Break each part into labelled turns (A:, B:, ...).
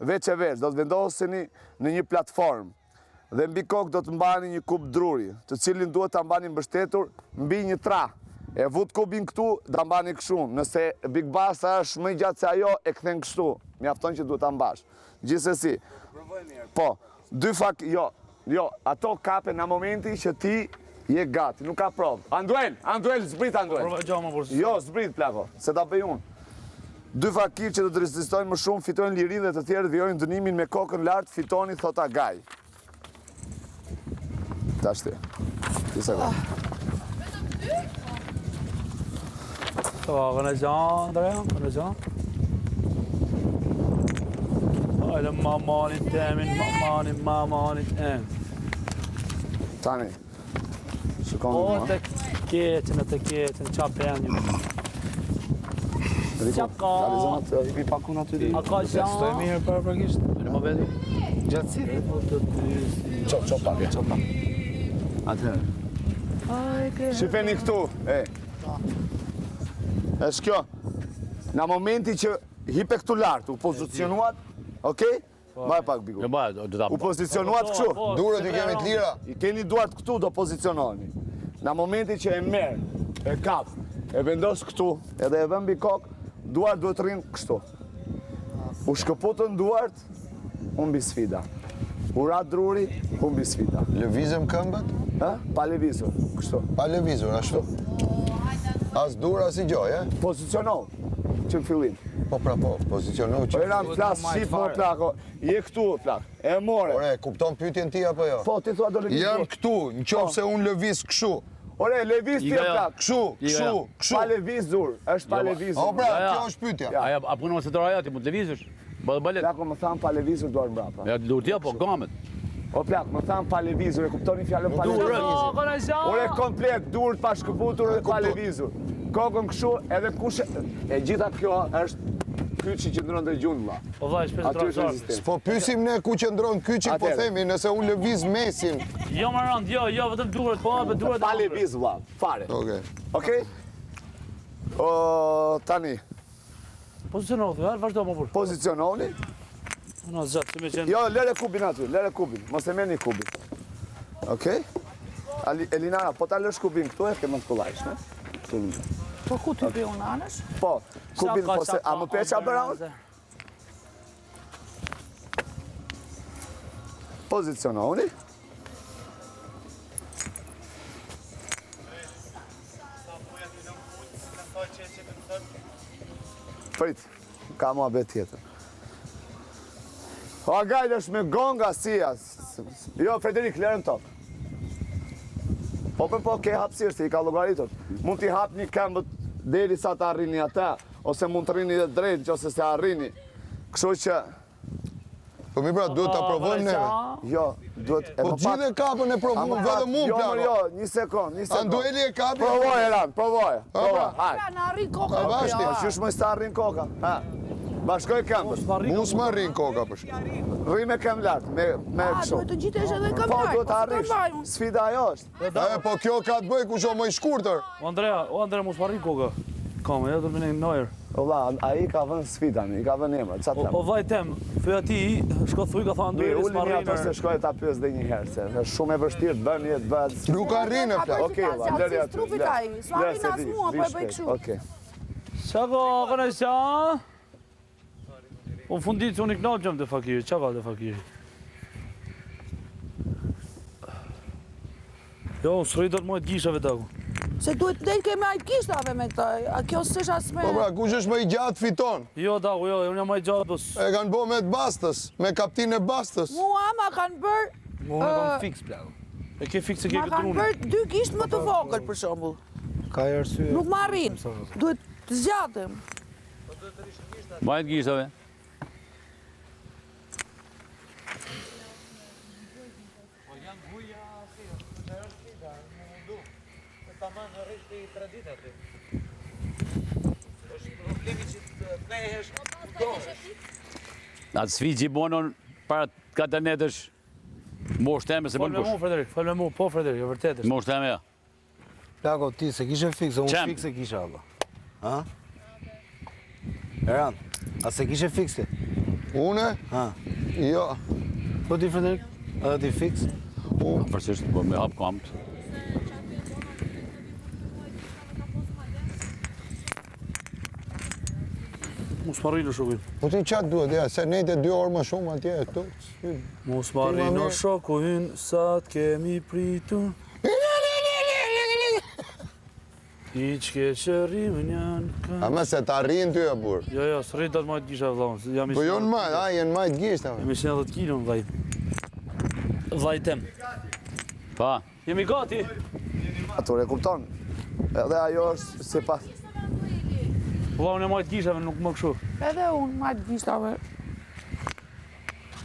A: veç e veç, do të vendoseni në një platformë. Dhe mbi kokë do të mbani një kub druri, të cilin duhet ta mbani mbështetur mbi një tra. E vut kubin këtu, da mbani kështu. Nëse Big Bassa është më i gjatë se ajo, e kthen kështu. Mjafton që duhet ta mbash. Gjithsesi. Po, jo, ato kape në momenti që ti je gati, nuk ka provë. Anduel, zbrit Anduel.
B: Prova gjama por.
A: Jo, zbrit plako, se ta bëj unë. 2 fakir që do të rezistojnë më shumë, fitojnë lirinë dhe të tjerët vjojnë dënimin me kokën lartë, fitoni thot Agaj. Tash ti. Ti sa ka.
B: Kënë gjanë, Andrea, kënë gjanë. Hajde mamanit emin.
A: Tani. Shikon
B: O,
A: mua.
B: të keqen, qa penjë. Qaka.
A: I pakun aty.
B: A ka gjanë?
C: Stoj mirë për prakisht.
B: Në më vedi.
C: Gjatësit.
A: Qop pak.
C: Atëherë.
A: Shifeni këtu, është kjo. Në momenti që hipe këtu lartë, u pozicionuat, okej? Vaj pak, Bigu. U pozicionuat kështu.
D: Durët i kemi të lira.
A: I keni duart këtu, do poziciononi. Në momenti që e merë, e kap, e vendos këtu, edhe e vën mbi kokë, duart duhet të rrinë kështu. U shkëputën duart, unë mbi sfida. U ra druri, unë mbi sfida.
D: Lëvizëm këmbët?
A: Pa lëvizur, kështu.
D: Pa lëvizur, ashtu. As dur, as i gjoj,
A: Pozicionon, që në fillim.
D: Po, pozicionu që...
A: Po Eran, plak, shif më plako, je këtu, plak, e more.
D: Ore, kupton pyetjen ti apo jo?
A: Po, ti thua do lëvizur.
D: Jam këtu, në qofë se unë lëviz këshu.
A: Ore, lëviz ti e plak.
D: Këshu.
A: Pa lëvizur, është pa lëvizur.
D: O, pra, kjo është pyetja.
B: Aja, a punë më se të raja, ti mund të levizësh. Balet.
A: Plako, më thamë pa lëvizur duar mbrapa.
B: Ja, lurtia, po, gamet.
A: O, plak, më thamë pa lëvizur, e kuptoni fjallën pa
B: Durët.
A: lëvizur.
B: Kënë gjanë.
A: Ore, komplet, durët pa shkëputur dhe pa lëvizur. Kokën këshu, edhe kushe, e gjitha kjo është kyçi që ndronë dhe gjunë, la.
B: Po vaj, shpesë
A: Aty
B: të
A: është
B: rrasar.
A: rezistim.
D: Po pysim ne ku qëndron kyçi, po themi, nëse unë lëviz mesin.
B: Jo, më rënd, jo, vetëm durët, po, për durët.
A: Pa lëviz, vla, fare.
D: Okej.
A: Okej? Tani,
B: Pozicionohu, vazhdo më burë.
A: poziciononi.
B: Në zëtë, të me qenë...
A: Jo, lere kubin aty, lere kubin, mos e merrni kubin. Okej? Elinara, po ta lësh kubin këtu e ke më të kollajsh, ne?
E: Po ku ty bëj unë anësh?
A: Po, kubin, po se, a më peqa bëra unë? Poziciononi. Prit, ka mua bet tjetër. O, gajlë është me gonga si Jo, Frederik, lërën tokë. Po ke hapësirë, se i ka llogaritur. Mund t'i hap një këmbët deri sa të arrini ata, ose mund të rrini dhe drejt, ose se arrini. Kështu që...
D: Po mi pra, duhet ta provojmë neve.
A: Jo, duhet...
D: Po gjithë e kapën e provojmë, vetëm unë plako.
A: Jo, një sekund.
D: Andueli e kapi.
A: Provoj, Elan, provoj.
D: pra.
E: Ja, në arrin koka.
D: bashkë.
A: Qysh më sta arrin koka? Bashkoj këmbët.
D: Mu s'ma rrin koka për shkak.
A: Rri me këmbë lartë, me kështu.
E: Duhet të gjitesh edhe
A: Po,
E: këmbaj.
A: duhet të arrish. Sfida ajo është.
D: Po kjo ka të bëj kush o më i shkurtër.
B: O, Andrea, mos marri koka. Kam, ja, do të vini nojër.
A: O, vlla, ai ka vënë sfidan, i ka vënë emër, çfarë them?
B: O, vaj tem, thuj ati, shko thuj, ka tha Andrea,
A: Ullë një ato se shkoj ta pyes dhe një herë, se është shumë e vështirë të bën jetë bëhet.
D: Nuk arrin e plak.
A: Okej, valla, lëri aty.
E: Trupit ai, s'ma arrin as mua, po e bëj kështu.
A: Okej.
B: Qako, kënë qa? Unë fundit që unë i knaqëm të fakiri, qa ka të fakiri? Jo, unë sëri do të mojtë gjishave të aku.
E: Se duhet të del keme ajt kishtave me këta, a kjo s'është as me...
D: Po pra, kush është më i gjatë fiton.
B: Jo, daku, jo, unë jam ma i gjatë, bës.
D: E kanë bo me të bastës, me kaptin e bastës.
E: Mua ma kanë bërë...
C: Unë e kam fix plako.
B: E ke fikse ke
E: Ma
B: këtë
E: kanë
B: rune.
E: bërë 2 gisht më të vogël, për shembull.
C: Ka e arsye.
E: Nuk ma arrin. Duhet të zgjatëm.
B: Majtë gjishave. Atë sfi që i bonon para 4 netësh mosh teme se bën
C: Falë me
B: kush.
C: mu, Frederik, falë me mu, po Frederik, e vërtet është.
B: Mosh teme ja.
C: Plako, ti se kishe fikse, unë
B: Qem.
C: fikse kisha, Allah. Ha? Eran, a se kishe fikse?
D: Une?
C: Ha.
D: Jo.
C: Po ti Frederik? Edhe ti fix?
B: Vërësisht, po me hap kamët.
C: Mos marrilo shokun.
D: Po ti qatë duhet, ja, se nejtë 2 orë më shumë atje e këtu.
C: Mos marrilo shokun, sa të kemi pritur. I qke që rrimën janë kanë.
D: Ama se ta rrinë ty e burë.
C: Jo, së rritë atë majtë gisha vëllon. Jam
D: Po jo në majtë, a, jenë majtë gjishtë.
C: Jam 110 kilo në vaj. Vajtem.
B: Pa,
C: Jemi gati.
A: Atur e kupton? Edhe ajo është si pas...
C: Po unë e majtë gishave nuk më këshu.
E: Edhe unë majtë gishtave.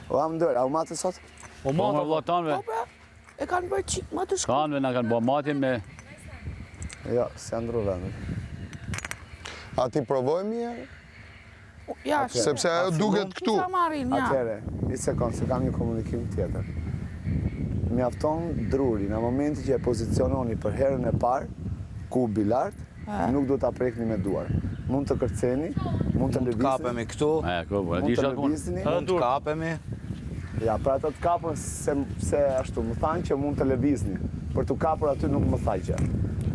A: O am ndër, a u matë sot?
C: O
B: po më
C: mata,
B: vëlla tanve.
E: Po pra, e kanë bërë qik më të shku.
B: Tanve na kanë bo matin me...
A: Jo, se andru vendet.
D: A ti provoj mirë?
E: Ja,
D: Sepse ajo duket këtu.
E: Sa marrin, ja.
A: Atere, një sekundë, se kam një komunikim tjetër. Mjafton druri, në momenti që e poziciononi për herën e parë, ku bilart, nuk do ta prekni me duar. Mund të kërceni, mund të lëvizni.
F: Kapemi këtu,
B: Ko, e
A: Mund
B: di
A: të
B: shatë punë.
A: lëvizni.
F: mund të kapemi.
A: Ja, pra ato të kapën se ashtu, më thanë që mund të lëvizni. Për të kapur aty nuk më thaj gjë.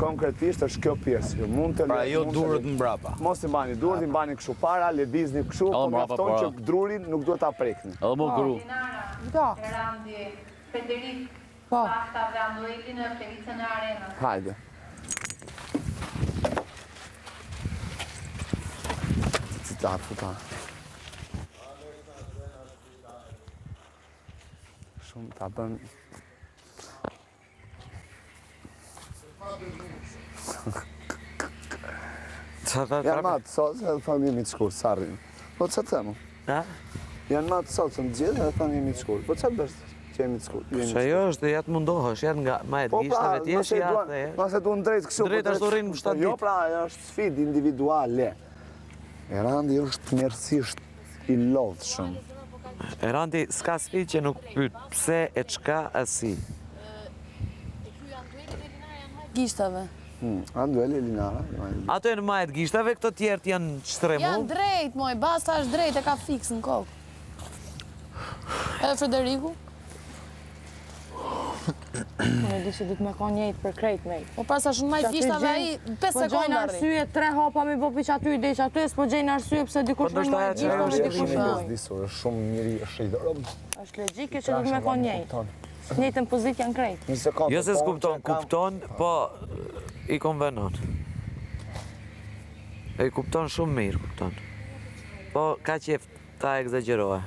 A: Konkretisht është kjo pjesë. Mund të
F: Pra jo
A: mund të
F: durët mbrapa.
A: Mos i mbani durët, i mbani kështu para, lëvizni kështu, po
B: mbrapa
A: mjafton
B: para.
A: që drurin nuk duhet ta prekni.
B: Edhe më kuru.
E: Da,
G: Randi, Federik,
E: po.
G: Pasta Brandueli në Felicën e Arenës.
A: Hajde. Cita, puta. Shumë ta bën... Janë matë sot, edhe thonë jemi të shkurë, sa rrinë. Po që të temu? Janë matë sot, që në gjithë, edhe thonë jemi të shkurë. Po që të bërës që jemi të shkurë?
F: Se jo është, ja të mundohësh, ja nga majtë
A: Po pra,
F: gishtave t'jesh, ja të
A: nëse duan drejt kështu.
F: Drejt
A: po
F: ashtu rrinë në 7
A: Jo
F: ditë.
A: pra, ajo është sfidë individuale. Erandi është mërësisht i lodhshëm.
F: Erandi s'ka sfidë që nuk pyet pse e çka asi.
H: Gishtave.
A: Andueli Linara.
F: Ato e në majtë gishtave, këto tjertë janë
H: Janë
F: shtremu.
H: drejt, moj, basta është drejt, e ka fix në kokë. Edhe Frederiku?
I: Unë e di që du të me ka njejtë për krejt me.
H: Po pas është në majtë gishtave ai 5
I: Po gjojnë
H: sekonda rri.
I: arsye, 3 hapa mi bo piq aty, dhe që aty, s'po gjojnë arsye pëse dikush
F: Po
I: në
F: ndoshta
I: majtë
F: ajo
I: gishtave,
F: që
I: dikush
F: është
I: në.
A: Disur, është shumë njëri, është i dorëm.
I: Është logjike që du të me ka njejtë. Njejtën pozit janë krejt.
A: Një sekundë.
F: Jo se s'kupton, kupton, po i konvenon. E i kupton shumë mirë, kupton. Po ka qef ta egzagerohe.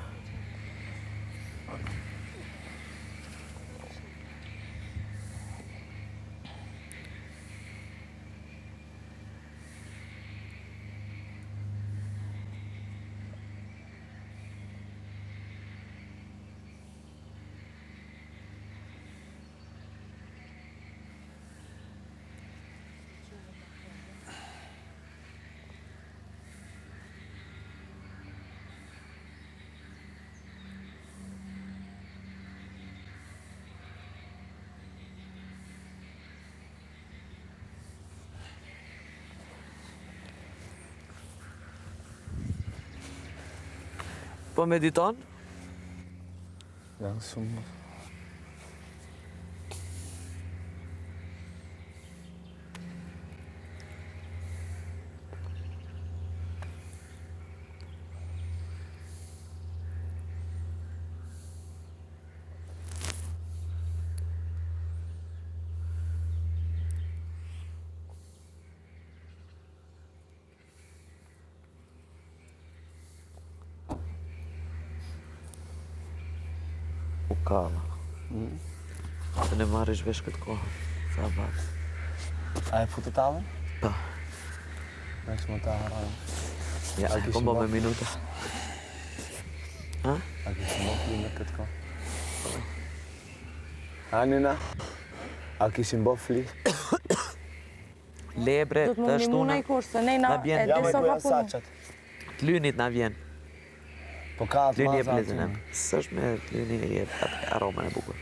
F: Po mediton?
A: Janë shumë...
F: U kalla. Të ne marrish vesh këtë kohë. Sa bat.
A: A e futë tavën?
F: Po.
A: Në që më ta harajnë.
F: Ja,
A: A kishim
F: kom bo me
A: bërë?
F: minuta. Ha?
A: A kishim bo fli në këtë kohë? A, Nina? A kishim bo fli?
F: Lebre,
I: Du të
F: të
I: më ndihmuna
F: shtuna,
I: i kurse, nejna
F: Na bjen.
I: e
A: Ja,
I: di
A: me
I: sa
A: ku
I: ka
A: janë
I: punu.
A: saqat.
F: të lynit na vjen.
A: Po ka atë
F: Lyni e
A: maza
F: plezën
A: aty.
F: e. S'është me lyni e atë aromën e bukur.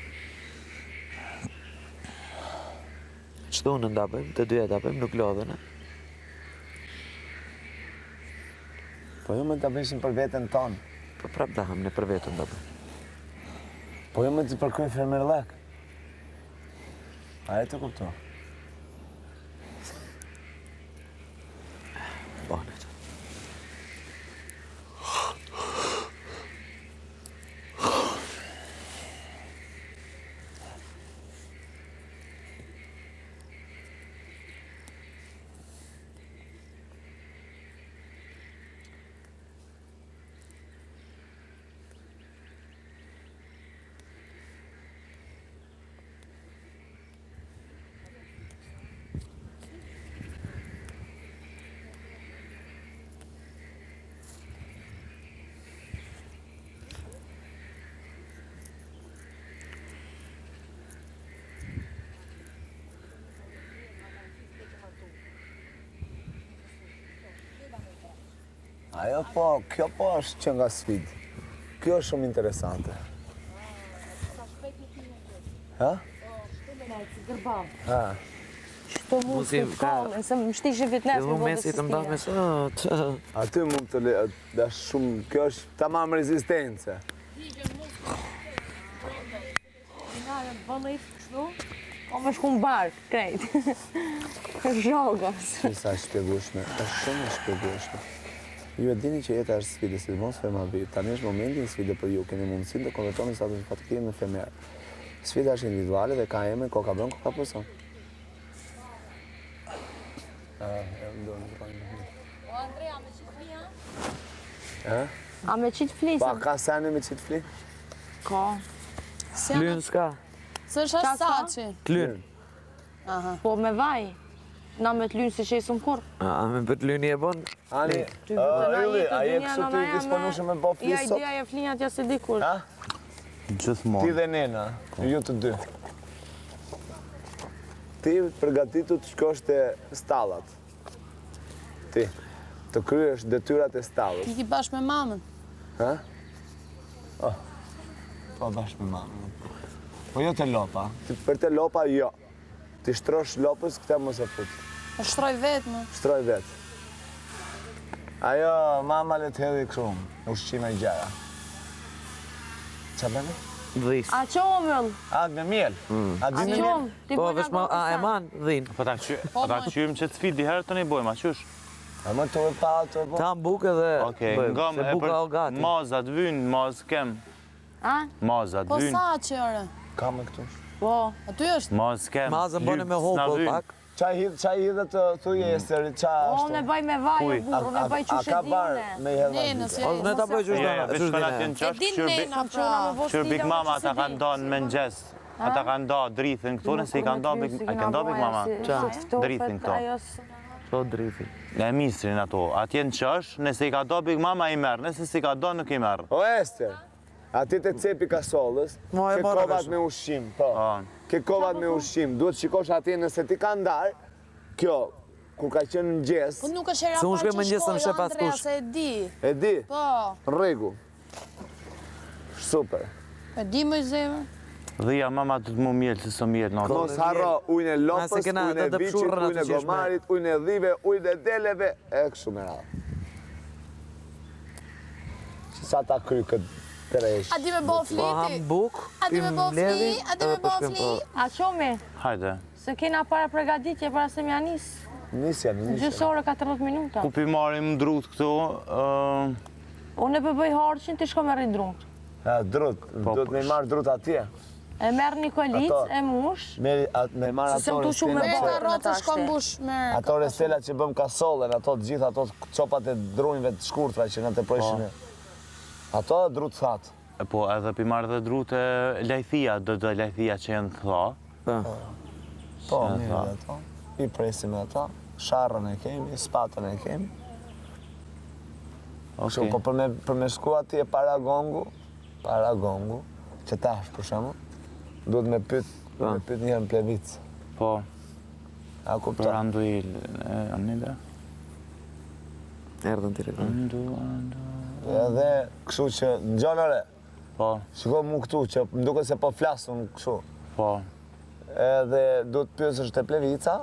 F: Shtunë nda bëjmë, të dyja ta bëjmë, nuk lodhën e.
A: Po jo me ta bëshim për veten tonë.
F: Po prap dahem në për vetën do bëj.
A: Po jo me të përkoj fermer lek. A e të kupto?
F: Bone.
A: Ajo po, kjo po është që nga sfidë. Kjo është shumë interesante. Ha? Ha.
I: Shto mund të kallën, se më shtishe vitnes me
F: Mesi të mba me sot.
A: Aty mund të le, dhe shumë, kjo është tamam rezistence.
I: O me shku në barë, krejt. Zhogës.
A: Sa shpjegueshme, është shumë e shpjegueshme. Ju e dini që jeta është sfidë, sidomos femavit. Tani është momenti i sfidë për ju, keni mundësinë të konvertoni sa të fatkeqen në femer. Sfida është individuale dhe ka emër, koka bën, koka person.
I: A me qitë
A: Pa,
I: flisëm?
A: ka sani me qitë fli?
I: Ka.
F: Klyn s'ka.
E: Së është
I: Qa ka?
E: saçi.
F: Klyn.
I: Po me vaj. Na me të lynë si qesëm kur.
F: A me për lyni e bon?
A: Ani, Ylli, a je kësu të i disponushme me bo fli
I: Ja,
A: sot?
I: ideja e flinjat ja se di kur.
A: Ha?
D: Gjithmonë.
A: Ti dhe nena, ju të dy. Ti përgatitu të shkosh te stallat. Ti, të kryesh detyrat e stallës.
E: Ti bashkë me mamën.
A: Ha?
D: Po bashkë me mamën. Po jo të lopa.
A: Ti për te lopa, jo. Ti shtrosh lopës, këta mos e fut.
E: E shtroj vetë më.
A: Shtroj vetë.
D: Ajo, mama le të hedhi kështu, ushqime i gjera. Qa bëni?
F: Dhis.
I: A qomëll?
D: A, me miel. A
I: A
D: dini miel?
I: qom? Ti
F: Po,
I: bojna
F: vesh ma, a e
I: gotisa.
F: man, dhin.
C: Po ta qymë që të sfidi herë të një bojma, qysh?
A: A më të e pa të bo?
F: Ta në bukë edhe
C: Okej,
F: bëjmë,
C: nga
F: se buka o gati.
C: mazat vynë, maz kem.
I: A?
C: Mazat
E: Po
C: vynë,
E: saçi, ore.
A: Ka me këtu.
I: Po.
E: Aty është.
C: maz kem.
F: Mazën bëne me hopull pak.
A: Qaj hidhe të thuje Esteri, qa
I: Po, ne
A: është?
I: baj me vaj, o
C: Kuj?
I: burru, ne baj
A: A
I: qushe
A: ka
I: dine.
A: barë me hedha
E: Nenës,
A: dite?
F: O, ne ta bëj qysh dine.
C: Veç për atin që
E: E
C: është
E: din
C: qërbi.
E: nena, pra.
C: Qërë Big Mama ata kanë donë me ngjes. Ata kanë do drithin këtu, nëse i kanë do Big Mama. Drithin këto.
F: Po drithi.
C: E misrin ato. Atjen që është, nëse i ka do Big Mama i merë, nëse si ka do nuk i merë.
A: O Ester, ati të cepi kasollës,
F: Mo e
A: ke
F: mora
A: kovat
F: vesh.
A: me ushqim, po.
C: Po.
A: Ke kovat me ushqim, duhet shikosh atje nëse ti ka ndarë, kjo, kur ka qenë në gjesë,
E: Po nuk është era
F: Se unë
E: parë
F: shkoj
E: që
F: më ngjesëm
E: shkoj,
F: shef pas
E: Andrea,
F: kush.
E: se e di.
A: e di,
E: Po,
A: në regu. Super.
E: e di më i zemër.
C: Dhija mama të të mu mjelë, se së mjelë në ato.
A: Mos harro ujnë e lopës,
F: se kena
A: ujnë e
F: dhe të
A: biçit,
F: pshurrën
A: ujnë e
F: atë që është me.
A: gomarit, ujnë e dhive, ujnë e deleve, e kështu me radhë. Që sa ta kry këtë tresh.
E: A di me bo
F: Po ham
E: fliti?
F: buk,
E: A di me bo fli? A di me bo fli?
I: A qomi?
C: Hajde.
I: Se kena para pregaditje, para se mja nis.
A: Nisja, nisja.
I: Gjysë orë 14 minuta.
C: Ku pi marim drut këtu,
I: Unë e përbëj harqin, ti shko me rridrut.
A: Ja, drut, duhet me marrë drut atje.
I: E merë një kolit,
A: Ato.
I: e mush.
A: Me marrë
I: Se
A: ato
I: më tu shumë me
E: Me
I: bo.
A: restela,
E: karrocë shkon bush me...
A: ato restela që bëm kasollën, ato të gjitha, ato copat e drunjve të shkurtra që në të projshin. Ato drut thatë.
C: po edhe pi marrë dhe drut e lajthia, do lajthia që janë tha.
A: Po, mirë dhe ato. I presim e ato. Sharrën e kemi, spatën e kemi. Kështu, po për me shku atje para gongu, që tash për shembull, duhet me pyet njërën plevicë.
C: Po,
A: A
C: për
A: kupton?
C: Anduil, Anida?
F: Erdhën t'i reklam.
A: Edhe kështu që ngjonore,
C: Po,
A: shiko mu këtu që më duket se po flasun kështu.
C: po.
A: Edhe duhet pyesësh te plevica,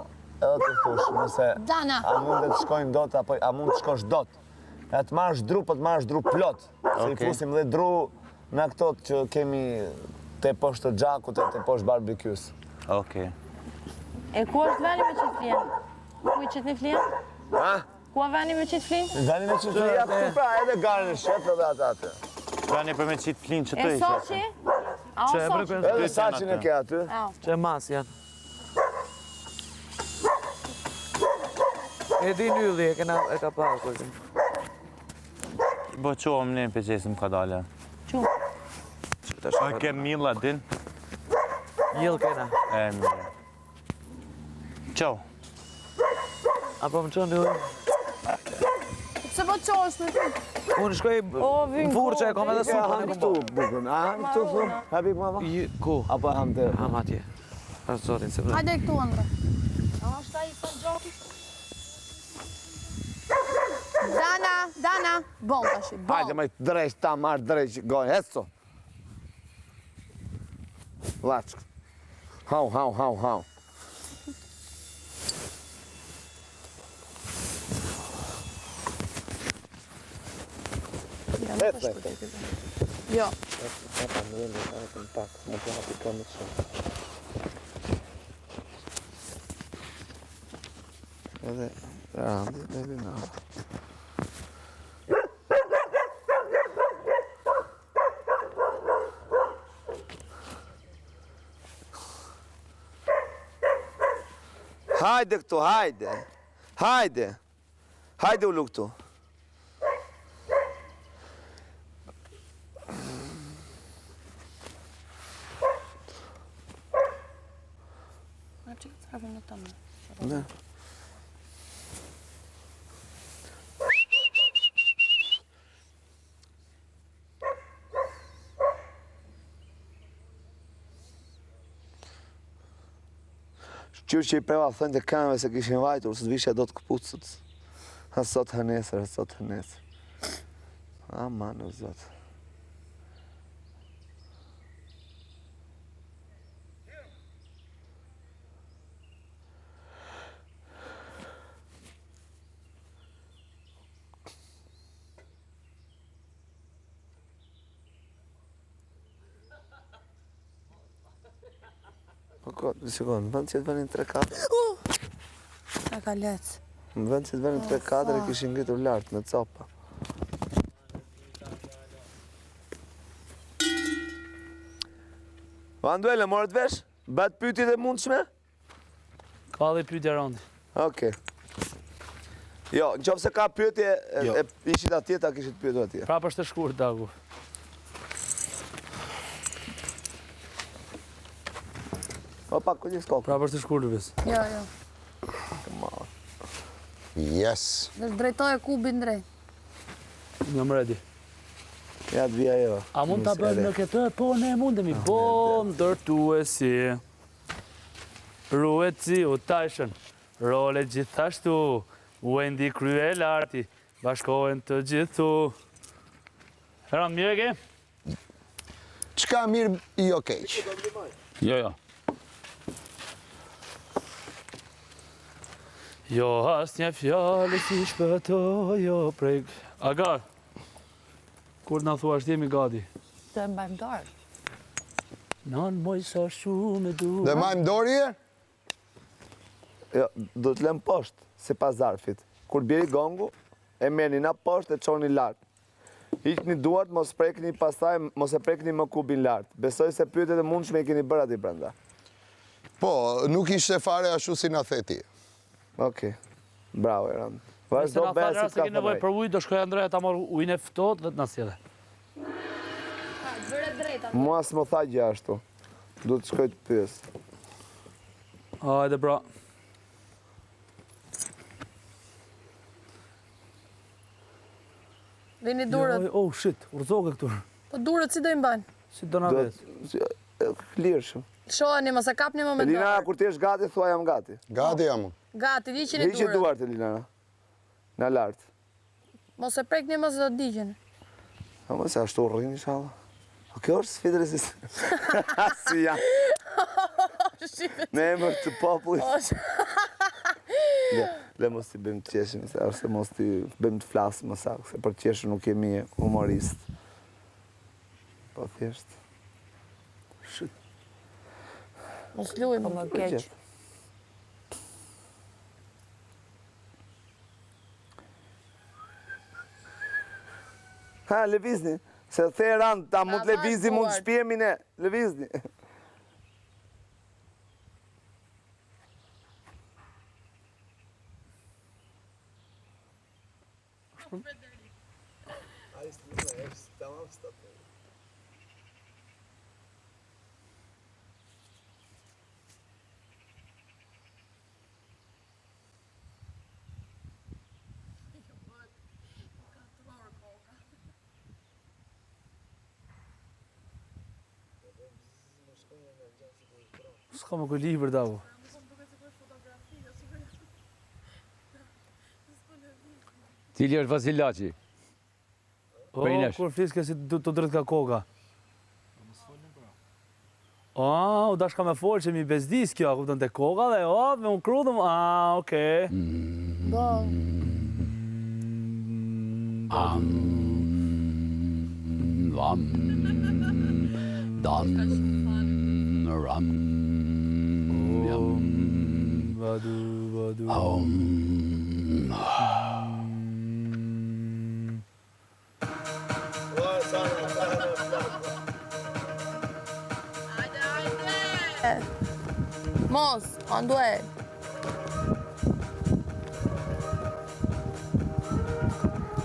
A: edhe të thosh nëse
E: Dana.
A: a mund të shkojnë dot apo a mund të shkosh dot.
D: E të marrësh dru, po të marrësh dru plot. Se i
C: Okej.
D: fusim dhe dru në këto që kemi te poshtë të gjakut e te poshtë barbekyes.
C: Okej.
I: E ku është veni me qitë flien? Ku i qitë një flien?
D: Ha?
I: Ku a veni me qitë flien?
D: Vani me që të ja këtu pra, edhe garën e shet edhe atë.
C: Prani për me qitë flinë që të
I: E
C: i
I: soqi? A o
F: Që e
I: soqi?
F: frekventojnë.
D: Edhe saqin e ke aty.
F: Që mas janë. E di nylli, e ka parë kërgjën.
C: Bo qohëm në për qesim ka dale.
I: Qu?
C: A ke milla din?
F: Njëllë kena.
C: E mirë. Qo.
F: Apo më qonë nylli.
H: Pse po qosh me ty?
F: Unë shkoj
I: vynë
F: furë që e kom edhe
D: Ja,
F: supën.
D: ham këtu, bukën. A ham këtu, thum? Habi mama?
F: Ku?
D: Apo ham të...
F: Ham atje. Zotin se
H: Hajde këtu, Andra. Dana, bon tash, bon.
A: Hajde me drejt ta marrë drejt gojë, hesto. Laçk. Hau.
H: Jo.
A: Edhe, edhe na. Hajde këtu, hajde. Hajde u lu këtu.
H: Na çik trafën në tonë.
A: Ne. Qyrë që i preva thënë të kanëve se kishin vajtur, se të vishja do të këpucët. Ha sot ha nesër. Aman o zotë. Po kot, një sekundë, në vend që të venin 3-4,
H: Ka ka lec.
A: në vend që të venin 3-4 e kishin ngritur lartë me copa. Vanduele, morët vesh? Bat pyetje dhe mundshme?
B: Ka dhe pyetje randi.
A: Okej. Jo, në qofë se ka pyetje, e ishit atje, ta kishit pyetur atje.
B: Prapë është e shkurt, Dagu.
A: Opa, këllis kokë.
B: Prapë është e shkurt, Lubis.
H: Jo.
J: Yes.
H: Dhe drejtoj e kubin drejt.
B: Jam ready.
A: Ja të vija jo.
B: A mund ta bëjmë në këtë? Po, ne mundemi. Po, ndërtuesi. Rueci u tajshën. Role gjithashtu. Wendy kryel arti. Bashkohen të gjithu. Heran, mirë e ke?
J: Qka mirë jo keq?
B: Jo. Jo, asnjë fjalë si shpëtoj, jo prej... Agar, kur na thua jemi gati?
I: Të mbajmë dorë.
B: Nan moj sa shumë e du.
J: Dhe majmë dorje?
A: Jo, do të lëm poshtë, si pas zarfit. Kur bjeri gongu, e merrni na poshtë e çoni lart. Hiqni duart, mos prekni pastaj, mos e prekni më kubin lart. Besoj se pyetjet e mundshme i keni bërë aty brenda.
J: Po, nuk ishte fare ashtu si na theti.
A: Okej. Bravo, Eran.
B: Se
A: Vazhdo
B: na
A: bëja
B: tha
A: si
B: se
A: ka
B: ke nevojë
A: thënë.
B: për ujë, do shkoj Andrea ta marr ujin e ftohtë dhe të na sjellë.
H: Bëre drejta.
A: Mua s'më tha gjë ashtu. Do të shkoj të pyes.
B: Hajde, bra.
H: Vini durët.
B: Oh, shit, urzoke këtu.
H: Po durët si do i mbajnë?
B: Si do na
A: Do
B: vet?
A: klirshëm.
H: Shoheni, mos e kapni më me
A: Elinara,
H: dorë.
A: kur ti je gati, thua jam gati.
J: Gati jam.
H: Gati, hiqeni
A: Hiqi
H: durët.
A: duart, Elinara. Na lart.
H: Mos e prekni mos do të digjen.
A: A mos e ashtu rrin inshallah. Po kjo është sfidë rezistente. Si ja. Në emër të popullit. Dhe mos t'i bëjmë të qeshin, ose mos t'i bëjmë të flasë më saktë, se për qeshën nuk jemi humorist. Po thjesht.
H: Mos luajmë
I: Po më keq.
A: Ha, lëvizni. Se the rand, ta mund të lëvizni, mund të shpjemi ne. Lëvizni.
B: S'ka më kuj libër da, po.
K: Cili është Vasil Laçi?
B: O, kur fliske si të drejt ka koka. U dashka me folë që mi bezdis kjo, kupton të koka dhe, me unë krudhëm, okej.
H: Mos, Anduel.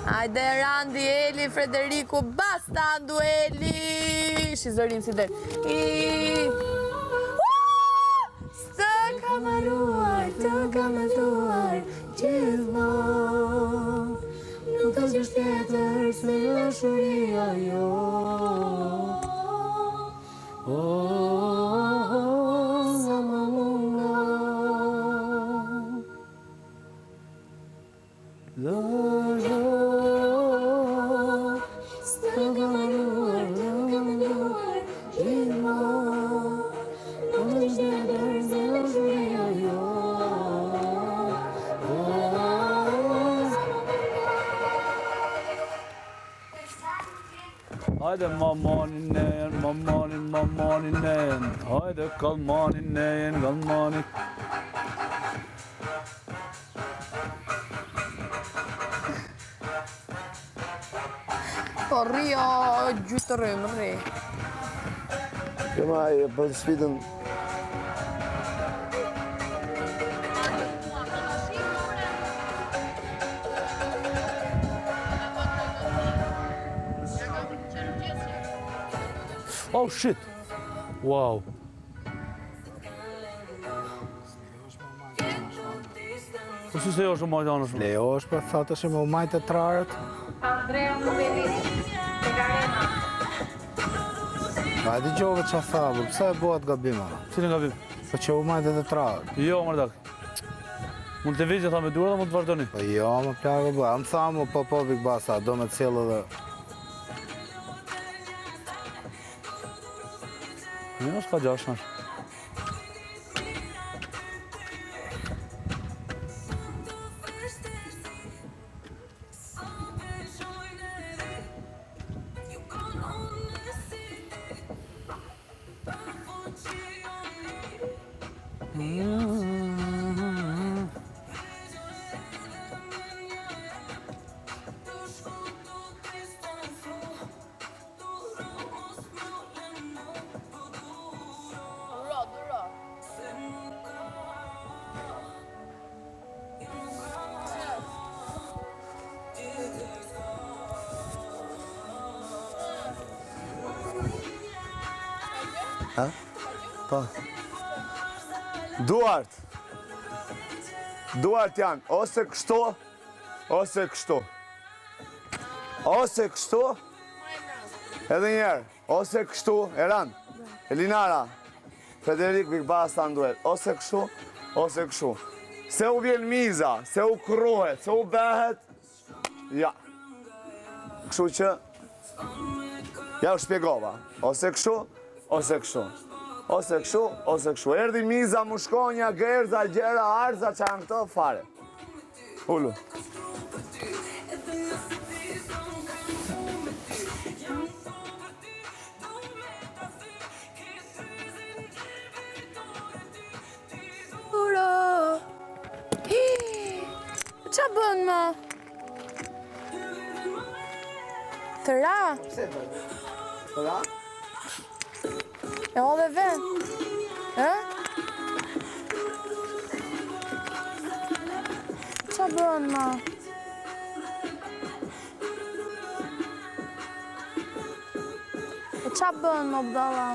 H: Hajde Randi, Eli, Frederiku, basta Andueli. Shizërim si del. Së kam arruar, të kam altuar, gjithmonë. Nuk është tjetër se dashuria jo. Sa më mungon. Së kam arruar, të kam altuar, gjithmonë. Nuk është tjetër se dashuria jo.
B: Hajde mamanin nejen, hajde kalmanin nejen, kalmanin.
H: Po rrio gjytë të rëmë, rri.
A: Këma e për sfidën.
B: Oh shit! Wow! Po si se jo është majdanë shumë?
D: Leo është për thotë që më majtë të trarët.
G: Andrea Novelli, Tegarena.
D: A di gjove që a thabë, pëse e bëhat gabima?
B: Cilin gabim?
D: Po që u majtë të trarët.
B: Jo, mërdak. Mund të vizë tha me durë dhe mund të vazhdoni.
D: Po jo, më plakë bëha. Më thamë, po Big Basa, do me cilë dhe...
B: Jo, s'ka gjash nash.
A: Ha? Po. Duart. Duart janë ose kështu, ose kështu. Ose kështu, edhe njerë, ose kështu, Eran, Elinara, Frederik Big Basa Anduel, ose kështu, ose kështu. Se u vjen miza, se u kruhet, se u behet, ja. Kështu që, ja u shpjegova, ose kështu, ose kështu. Ose kështu, ose kështu. Erdi miza, mushkonja, gerza, gjera, arza, që janë këto, fare. Ullu.
H: Qa bën më? Të ra?
D: Të ra?
H: E o dhe ven? Qa bën më? E qa bën më, Abdalla?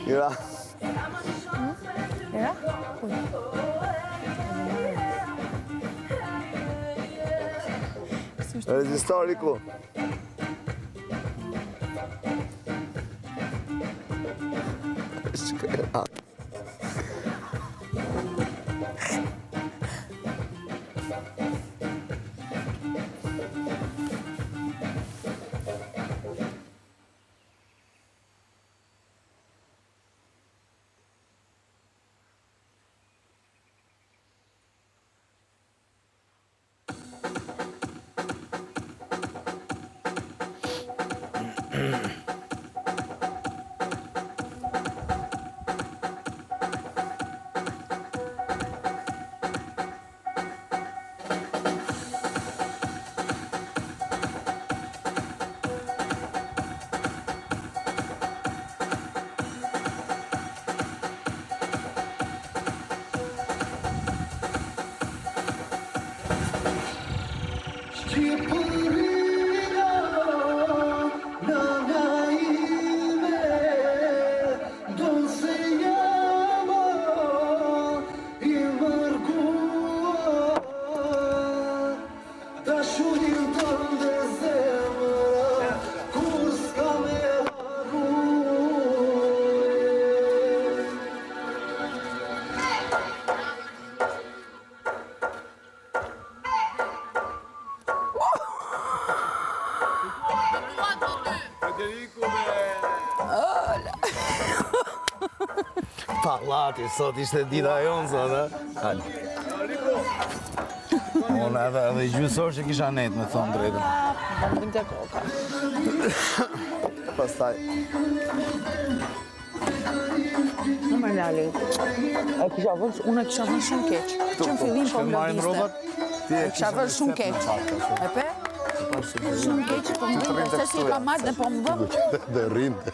A: Ira.
H: Ira?
A: Regjistoriku.
D: Pallati, sot ishte dita jonë, sot, e? Hajde. Unë edhe gjysor që kisha net, me thonë drejtën.
E: Bandim të koka.
A: Pastaj.
E: Në më lali. Unë e kisha vënë shumë keq. Që në fillim po më lëndiste. E kisha vënë shumë keq. E pe? Shumë keq, po më lëndiste se si ka marrë dhe po më vëmë.
J: Dhe rrinte.